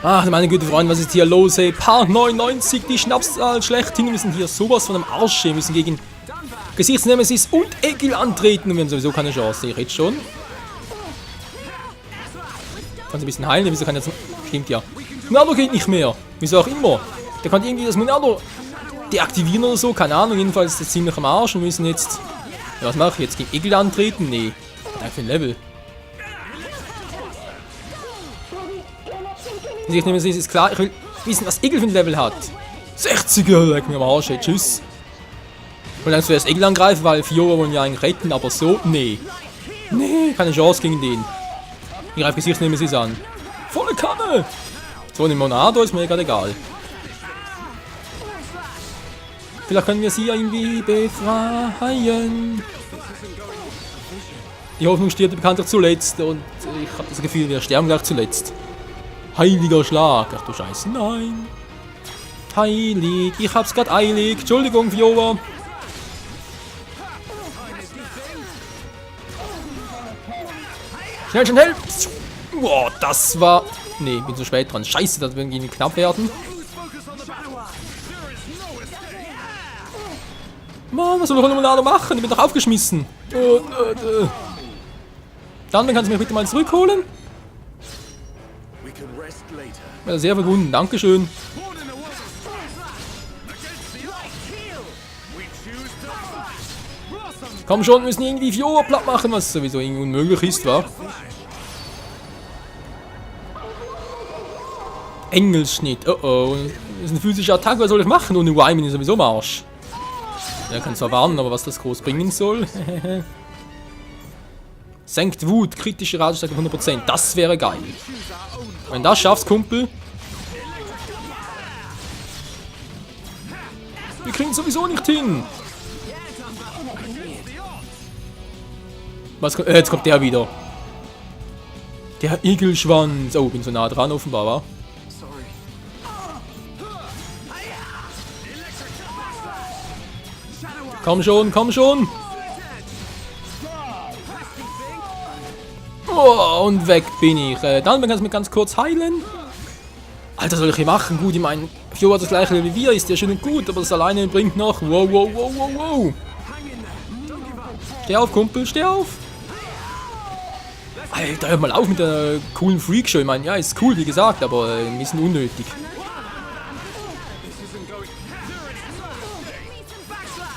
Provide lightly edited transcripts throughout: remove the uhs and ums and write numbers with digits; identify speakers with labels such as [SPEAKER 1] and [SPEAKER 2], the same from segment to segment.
[SPEAKER 1] Ach, meine gute Freunde, was ist hier los, ey? Paar 99, die Schnapszahl schlechthin. Wir müssen hier sowas von einem Arsch. Wir müssen gegen Gesichtsnemesis und Egil antreten. Und wir haben sowieso keine Chance. Ich rede schon. Kann sie ein bisschen heilen? Wieso kann jetzt... Stimmt ja. Monado geht nicht mehr. Wieso auch immer. Der kann irgendwie das Monado deaktivieren oder so. Keine Ahnung. Jedenfalls ist das ziemlich am Arsch. Und wir müssen jetzt... Ja, was mache ich jetzt? Gegen Egil antreten? Nee. Was ist für ein Level? Gesichtsnemesis ist klar. Ich will wissen, was Egil für ein Level hat. 60er. Leck mir am Arsch. Ey. Tschüss. Und dann zuerst Egil angreifen, weil Fiora wollen ja eigentlich retten. Aber so... Nee. Nee. Keine Chance gegen den. Ich greife Gesichtsnemesis an. Volle Kanne! So, eine Monado ist mir gerade egal. Vielleicht können wir sie ja irgendwie befreien. Die Hoffnung stirbt bekanntlich zuletzt. Und ich habe das Gefühl, wir sterben gleich zuletzt. Heiliger Schlag. Ach du Scheiße, nein. Heilig. Ich hab's gerade eilig. Entschuldigung, Fiora. Schnell, schnell! Boah, das war... Nee, bin zu spät dran. Scheiße, das wird irgendwie knapp werden. Mann, was soll ich mit Monado machen? Ich bin doch aufgeschmissen. Dann kannst du mich bitte mal zurückholen. Ja, sehr verbunden, dankeschön. Komm schon, wir müssen irgendwie Fiora platt machen, was sowieso irgendwie unmöglich ist, wa? Engelsschnitt, oh oh. Das ist eine physische Attacke, was soll ich machen? Ohne Wyman ist sowieso am Arsch. Er kann zwar warnen, aber was das groß bringen soll. Senkt Wut, kritische Radstärke 100%. Das wäre geil. Wenn du das schaffst, Kumpel. Wir kriegen es sowieso nicht hin. Was, jetzt kommt der wieder. Der Igelschwanz. Oh, bin so nah dran offenbar, wa? Komm schon, komm schon. Oh, und weg bin ich. Dann kannst du mich ganz kurz heilen. Alter, soll ich hier machen? Gut, ich meine, Fiora hat das gleiche wie wir, ist ja schön und gut, aber das alleine bringt noch... Wow, wow, wow, wow, wow. Steh auf, Kumpel, steh auf. Alter, hör mal auf mit der coolen Freakshow. Ich meine, ja, ist cool, wie gesagt, aber ein bisschen unnötig.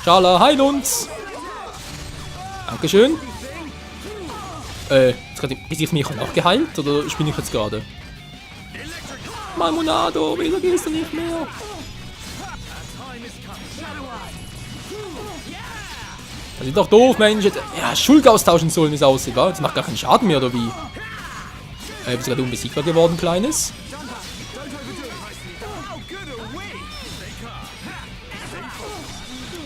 [SPEAKER 1] Schala, heil uns! Dankeschön. Jetzt gerade bis ich mich auch geheilt, oder spinne ich jetzt gerade? Mann, Monado, wieso gehst du nicht mehr? Das ist doch doof, Mensch. Ja, Schulk austauschen sollen, wie es aussieht, wa? Das macht gar keinen Schaden mehr, oder wie? Bist du gerade unbesiegbar geworden, Kleines?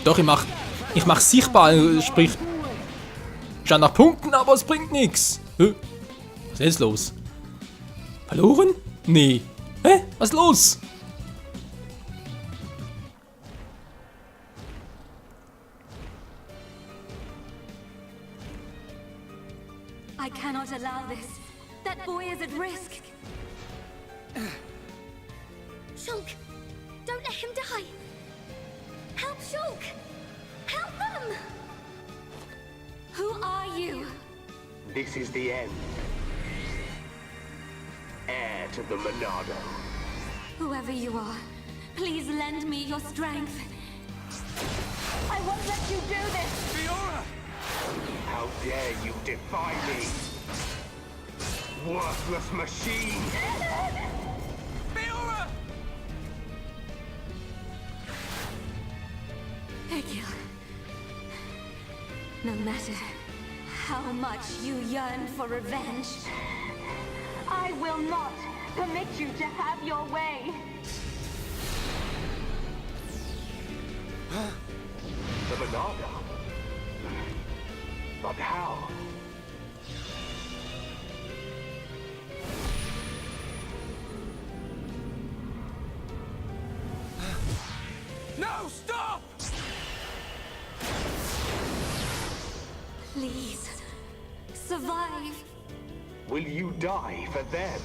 [SPEAKER 1] Doch, ich mach sichtbar, sprich, schon nach Punkten, aber es bringt nichts. Was ist jetzt los? Verloren? Nee. Hä? Was ist los?
[SPEAKER 2] I cannot allow this. That boy is at risk. Shulk, don't let him die. Help Shulk! Help them! Who are you?
[SPEAKER 3] This is the end. Heir to the Monado.
[SPEAKER 2] Whoever you are, please lend me your strength. I won't let you do this!
[SPEAKER 3] Fiora! How dare you defy me? Worthless machine! Fiora!
[SPEAKER 2] Egil. No matter how much you yearn for revenge, I will not permit you to have your way.
[SPEAKER 3] The Monado? But how? No, stop!
[SPEAKER 2] Please, survive.
[SPEAKER 3] Will you die for them?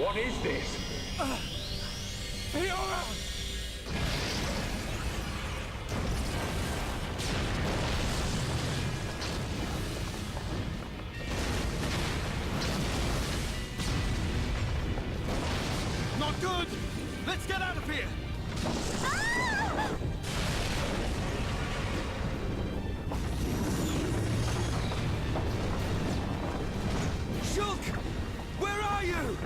[SPEAKER 3] What is this?
[SPEAKER 4] Fiora! Not good! Let's get out of here! Shulk! Where are you?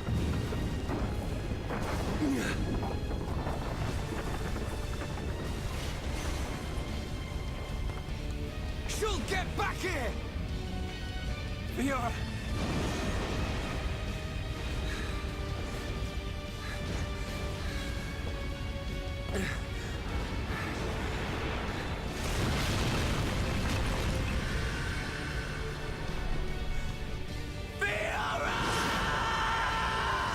[SPEAKER 4] Shulk, get back here! Fiora!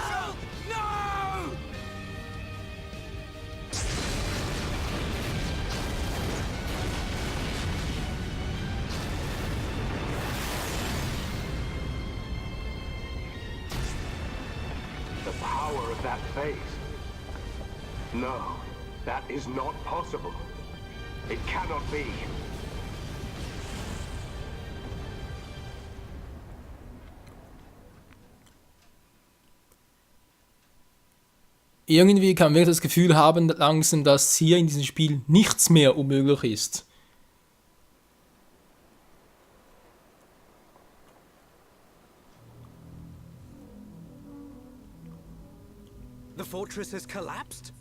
[SPEAKER 4] Shulk, no!
[SPEAKER 3] The power of that face. No, that is not possible. It cannot be.
[SPEAKER 1] Irgendwie kann man wirklich das Gefühl haben, langsam, dass hier in diesem Spiel nichts mehr unmöglich ist.
[SPEAKER 4] The fortress has collapsed?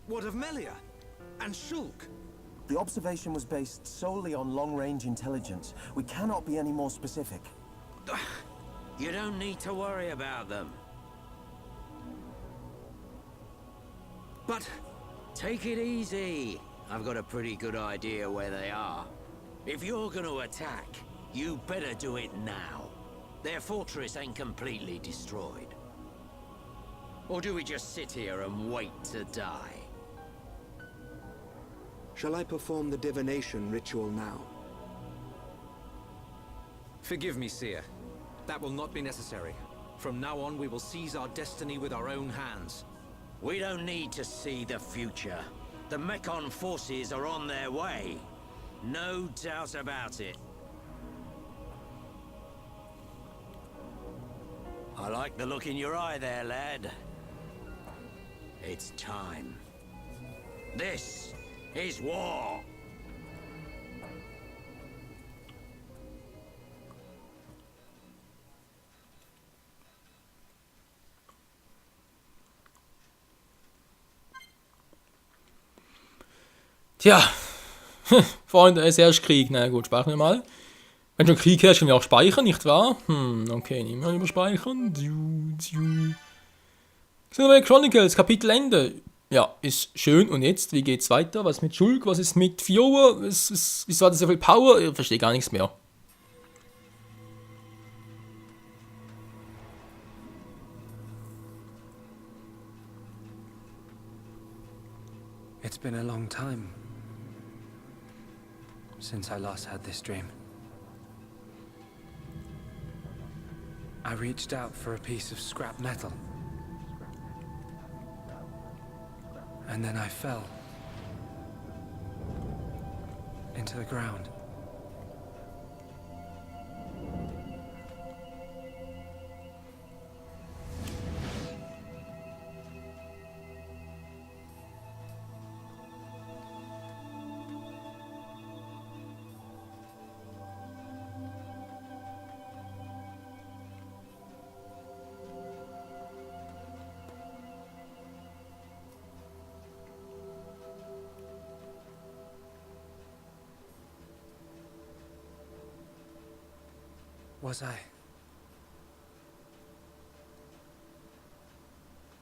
[SPEAKER 4] What of Melia? And Shulk?
[SPEAKER 5] The observation was based solely on long-range intelligence. We cannot be any more specific.
[SPEAKER 6] You don't need to worry about them.
[SPEAKER 4] But
[SPEAKER 6] Take it easy. I've got a pretty good idea where they are. If you're gonna attack, you better do it now. Their fortress ain't completely destroyed. Or do we just sit here and wait to die?
[SPEAKER 7] Shall I perform the divination ritual now?
[SPEAKER 4] forgive me, Seer. That will not be necessary. From now on, we will seize our destiny with our own hands.
[SPEAKER 6] We don't need to see the future. The Mechon forces are on their way. No doubt about it. I like the look in your eye there, lad. It's time. This is war.
[SPEAKER 1] Tja, Freunde, es herrscht Krieg. Na gut, speichern wir mal. Wenn schon Krieg herrscht, können wir auch speichern, nicht wahr? Okay, nicht mehr überspeichern. Xenoblade Chronicles, Kapitelende. Ja, ist schön. Und jetzt, wie geht's weiter? Was mit Shulk? Was ist mit Fiora? Wieso hat er so viel Power? Ich verstehe gar nichts mehr.
[SPEAKER 8] It's been a long time since I last had this dream. I reached out for a piece of scrap metal. And then I fell into the ground.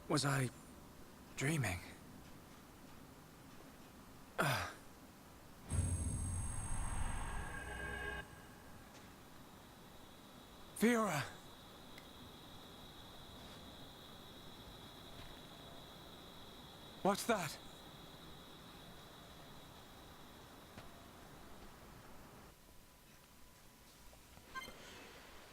[SPEAKER 8] Was I dreaming? Fiora! What's that?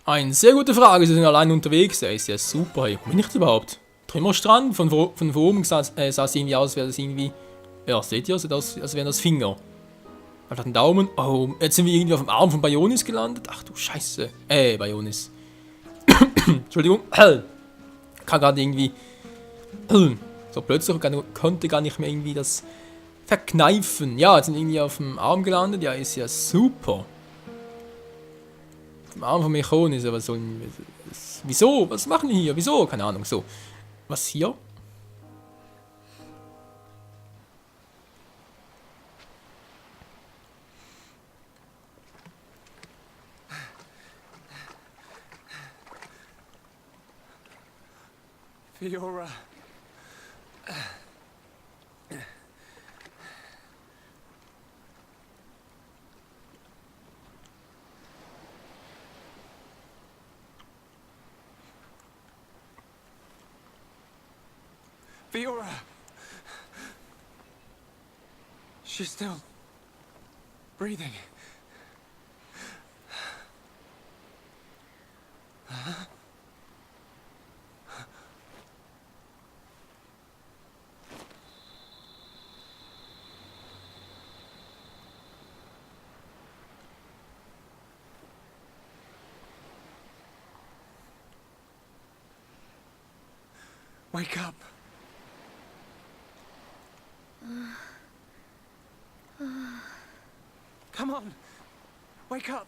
[SPEAKER 1] Eine sehr gute Frage. Sie sind allein unterwegs. Ja, ist ja super. Hey, wo bin ich denn überhaupt? Trümmerstrand? Von oben sah es irgendwie aus, wäre das irgendwie... Ja, seht ihr? Sieht aus, als wären das Finger. Er hat einen Daumen. Oh, jetzt sind wir irgendwie auf dem Arm von Bionis gelandet. Ach du Scheiße. Bionis. Entschuldigung. Kann gerade irgendwie... So plötzlich konnte gar nicht mehr irgendwie das verkneifen. Ja, jetzt sind wir irgendwie auf dem Arm gelandet. Ja, ist ja super. Auf dem Arm von Mechonis. Aber so... Wieso? Was machen die hier? Wieso? Keine Ahnung. So. Was hier?
[SPEAKER 8] Fiora. Fiora. She's still breathing. Wake up. Come on. Wake up.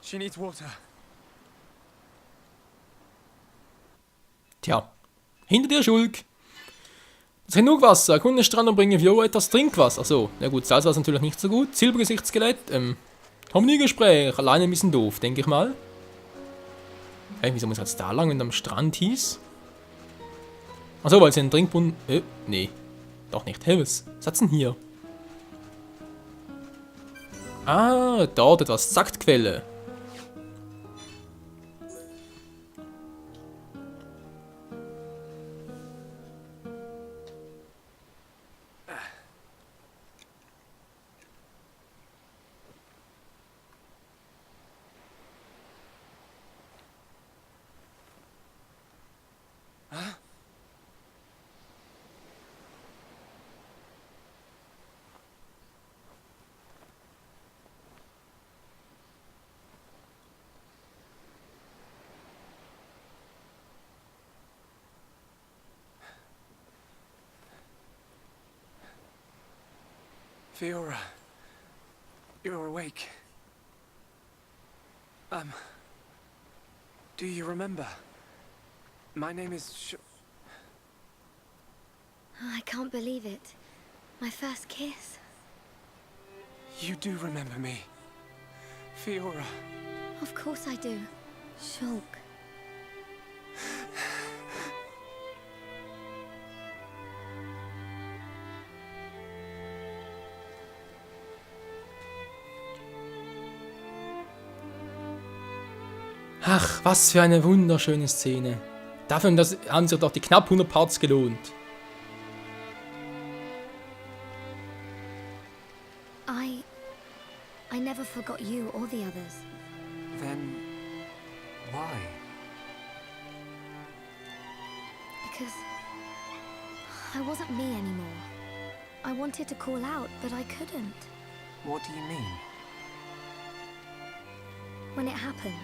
[SPEAKER 8] She needs water.
[SPEAKER 1] Tja. Hinter dir, Schulk. Es genug Wasser. Erkunde den Strand und bringe Fiora etwas Trinkwasser. Achso, na gut, Salzwasser natürlich nicht so gut. Silbergesichtsskelett. Haben nie Gespräch. Alleine ein bisschen doof, denke ich mal. Hey, wieso muss ich jetzt da lang, wenn es am Strand hieß? Achso, weil sie einen Trinkbrunnen... nee. Doch nicht. Hey, was hat's denn hier? Ah, dort etwas. Saktquelle.
[SPEAKER 8] Fiora. You're awake. Do you remember? My name is
[SPEAKER 2] I can't believe it. My first kiss.
[SPEAKER 8] You do remember me. Fiora.
[SPEAKER 2] Of course I do. Shulk.
[SPEAKER 1] Ach, was für eine wunderschöne Szene. Dafür haben sich doch die knapp 100 Parts gelohnt.
[SPEAKER 2] I never forgot you or the others.
[SPEAKER 8] Then why?
[SPEAKER 2] Because I wasn't me anymore. I wanted to call out, but I couldn't.
[SPEAKER 8] What do you mean?
[SPEAKER 2] When it happened.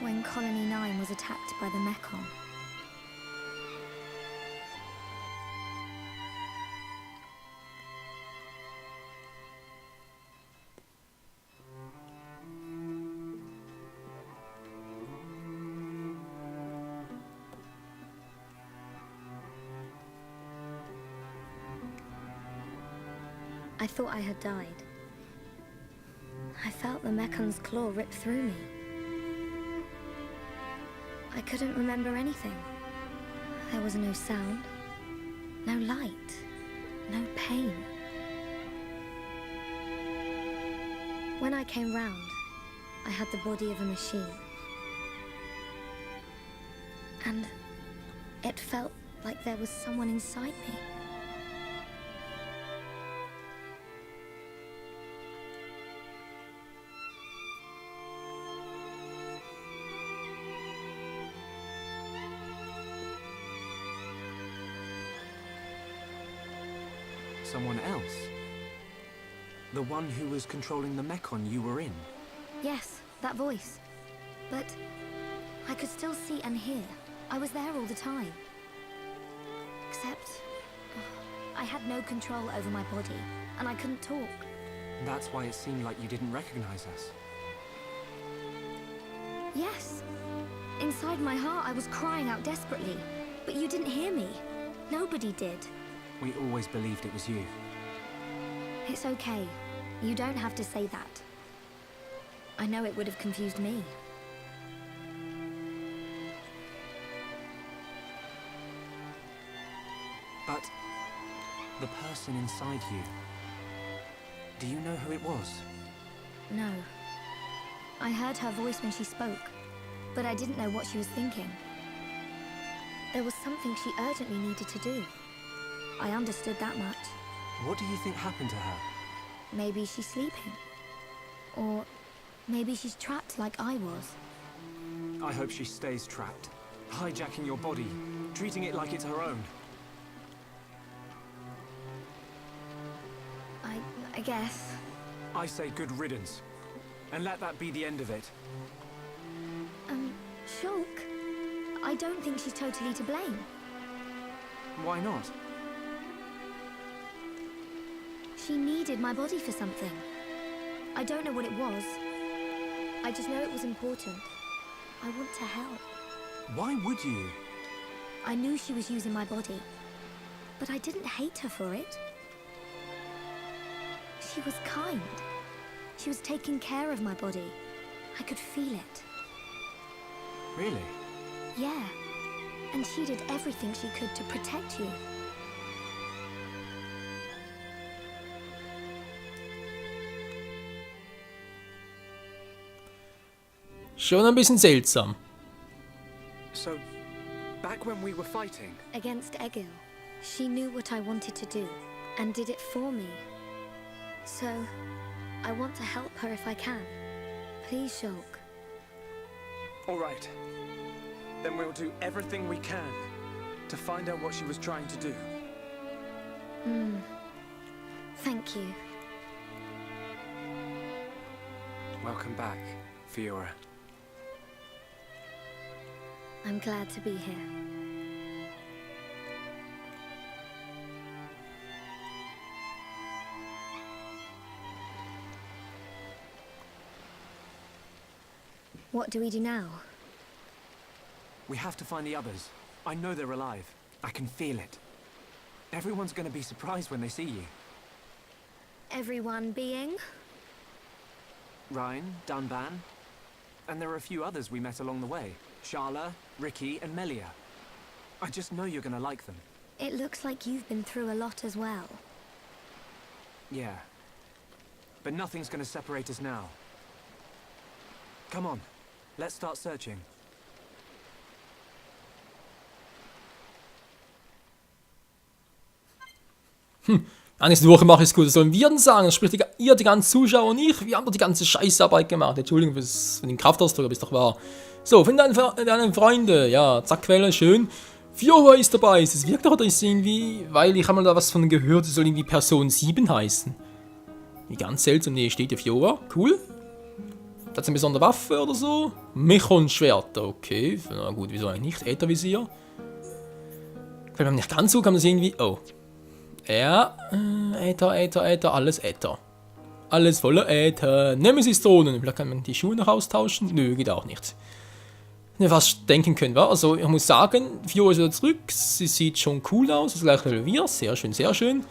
[SPEAKER 2] When Colony 9 was attacked by the Mekon. I thought I had died. I felt the Mekon's claw rip through me. I couldn't remember anything. There was no sound, no light, no pain. When I came round, I had the body of a machine. And it felt like there was someone inside me.
[SPEAKER 8] someone else. The one who was controlling the mechon you were in.
[SPEAKER 9] Yes, that voice. But I could still see and hear. I was there all the time. Except I had no control over my body, and I couldn't talk.
[SPEAKER 8] That's why it seemed like you didn't recognize us.
[SPEAKER 9] Yes. Inside my heart, I was crying out desperately. But you didn't hear me. Nobody did.
[SPEAKER 8] We always believed it was you.
[SPEAKER 9] It's okay. You don't have to say that. I know it would have confused me.
[SPEAKER 8] But the person inside you, do you know who it was?
[SPEAKER 9] No. I heard her voice when she spoke, but I didn't know what she was thinking. There was something she urgently needed to do. I understood that much.
[SPEAKER 8] What do you think happened to her?
[SPEAKER 9] Maybe she's sleeping. Or maybe she's trapped like I was.
[SPEAKER 8] I hope she stays trapped, hijacking your body, treating it like it's her own.
[SPEAKER 9] I guess.
[SPEAKER 8] I say good riddance, and let that be the end of it.
[SPEAKER 9] Shulk, I don't think she's totally to blame.
[SPEAKER 8] Why not?
[SPEAKER 9] She needed my body for something. I don't know what it was. I just know it was important. I want to help.
[SPEAKER 8] Why would you?
[SPEAKER 9] I knew she was using my body, but I didn't hate her for it. She was kind. She was taking care of my body. I could feel it.
[SPEAKER 8] Really?
[SPEAKER 9] Yeah. And she did everything she could to protect you.
[SPEAKER 1] Schon ein bisschen seltsam.
[SPEAKER 8] So, back when we were fighting,
[SPEAKER 9] Against Egil, she knew what I wanted to do, and did it for me. So, I want to help her if I can. Please, Shulk.
[SPEAKER 8] all right. Then we'll do everything we can to find out what she was trying to do.
[SPEAKER 9] Thank you.
[SPEAKER 8] Welcome back, Fiora.
[SPEAKER 9] I'm glad to be here. What do we do now?
[SPEAKER 8] We have to find the others. I know they're alive. I can feel it. Everyone's gonna be surprised when they see you.
[SPEAKER 9] Everyone being?
[SPEAKER 8] Ryan, Dunban, and there are a few others we met along the way. Sharla, Ricky, and Melia. I just know you're gonna like them.
[SPEAKER 9] It looks like you've been through a lot as well.
[SPEAKER 8] Yeah. But nothing's gonna separate us now. Come on, let's start searching.
[SPEAKER 1] Eigentlich die Woche mache ich es gut. Das sollen wir denn sagen? Das spricht ihr, die ganzen Zuschauer und ich. Wir haben doch die ganze Scheißarbeit gemacht. Entschuldigung für den Kraftausdruck, aber ist doch wahr. So, von deinen Freunden. Ja, zack, Quelle, schön. Fiora ist dabei. Es wirkt doch irgendwie, weil ich habe mal da was von gehört, es soll irgendwie Person 7 heißen. Wie ganz seltsam. Nee, steht ja Fiora. Cool. Hat sie eine besondere Waffe oder so? Mechon-Schwerter, okay. Na gut, wieso eigentlich nicht? Äthervisier. Wenn man nicht ganz so kann man das irgendwie... Oh. Ja, Äther, alles Äther. Alles voller Äther. Nemesis-Drohnen. Vielleicht kann man die Schuhe noch austauschen? Nö, geht auch nicht. Ne, was denken können wir. Also, ich muss sagen, Fiora ist wieder zurück. Sie sieht schon cool aus. Das gleiche wie wir. Sehr schön, sehr schön.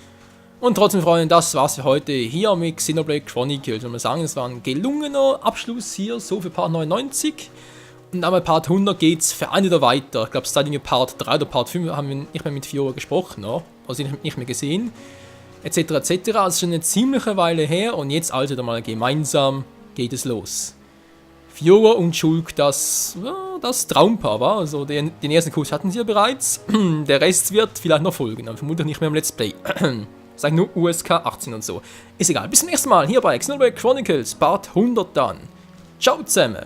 [SPEAKER 1] Und trotzdem, Freunde, das war's für heute hier mit Xenoblade Chronicles. Ich würde mal sagen, es war ein gelungener Abschluss hier, so für Part 99. Und dann bei Part 100 geht's für einen wieder weiter. Ich glaube, seit Part 3 oder Part 5 haben wir nicht mehr mit Fiora gesprochen, no? Also nicht mehr gesehen. Etc. etc. Also schon eine ziemliche Weile her und jetzt also mal gemeinsam geht es los. Fiora und Shulk, das Traumpaar war. Also den ersten Kuss hatten sie ja bereits. Der Rest wird vielleicht noch folgen, aber vermutlich nicht mehr im Let's Play. Sag nur USK 18 und so. Ist egal. Bis zum nächsten Mal hier bei Xenoblade Chronicles Part 100 dann. Ciao zusammen.